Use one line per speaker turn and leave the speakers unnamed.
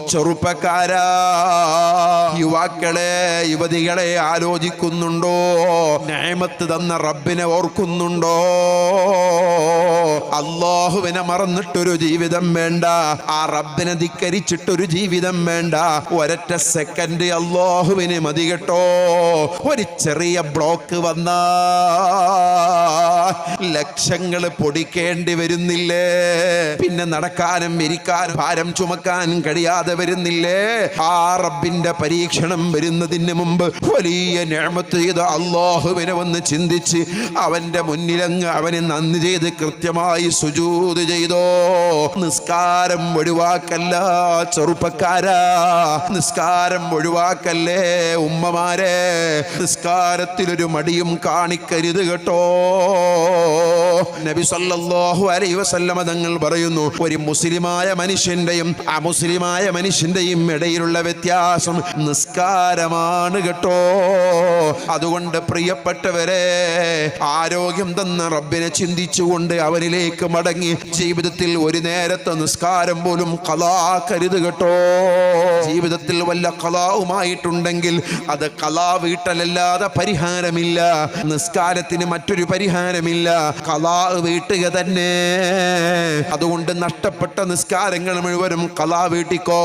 ചെറുപ്പക്കാരാ, യുവാക്കളെ, യുവതികളെ, ആലോചിക്കുന്നുണ്ടോ? നിഅമത്ത് തന്ന റബ്ബിനെ ഓർക്കുന്നുണ്ടോ? അല്ലാഹുവിനെ മറന്നിട്ടൊരു ജീവിതം വേണ്ട, ആ റബ്ബിനെ ധിക്കരിച്ചിട്ടൊരു ജീവിതം വേണ്ട. ഒരൊറ്റ സെക്കൻഡ് അല്ലാഹുവിനെ മതി കേട്ടോ. ഒരു ചെറിയ ബ്ലോക്ക് വന്നാ ലക്ഷങ്ങൾ പൊടിക്കേണ്ടി വരുന്നില്ലേ? പിന്നെ നടക്കാനും ഇരിക്കാനും ഭാരം ചുമക്കാനും കഴിയാതെ വരുന്നില്ലേ? ആ റബ്ബിന്റെ പരീക്ഷണം വരുന്നതിന് മുമ്പ് വലിയ നിഅമത്ത് ചെയ്ത അല്ലാഹുവിനെ ഒന്ന് ചിന്തിച്ച് അവന്റെ മുന്നിലങ്ങ് അവന് നന്ദി ചെയ്ത് കൃത്യമായി സുജൂദ് ചെയ്തോ. നിസ്കാരം ഒഴിവാക്കല്ല ചെറുപ്പക്കാരാ, നിസ്കാരം ഒഴിവാക്കല്ലേ ഉമ്മമാരെ. നിസ്കാരത്തിലൊരു മടിയും കാണിക്കരുത് കേട്ടോ. നബി സല്ലല്ലാഹു അലൈഹി വസല്ലമ തങ്ങൾ പറയുന്നു, ഒരു മുസ്ലിമായ മനുഷ്യന്റെയും അമുസ്ലിമായ മനുഷ്യന്റെയും ഇടയിലുള്ള വ്യത്യാസം നിസ്കാരമാണ് കേട്ടോ. അതുകൊണ്ട് പ്രിയപ്പെട്ടവരെ, ആരോഗ്യം തന്ന റബ്ബിനെ ചിന്തിച്ചുകൊണ്ട് അവനിലേക്ക് മടങ്ങി ജീവിതത്തിൽ ഒരു നേരത്തെ നിസ്കാരം പോലും ഖളാക്കരുത് കേട്ടോ. ജീവിതത്തിൽ വല്ല ഖളാവുമായിട്ടുണ്ടെങ്കിൽ അത് ഖളാ വീട്ടലല്ലാതെ പരിഹാരമില്ല. നിസ്കാരത്തിന് മറ്റൊരു പരിഹാരമില്ല, ഖളാ വീട്ടുക തന്നെ. അതുകൊണ്ട് നഷ്ടപ്പെട്ട നിസ്കാരങ്ങൾ മുഴുവനും ഖളാ വീട്ടിക്കോ.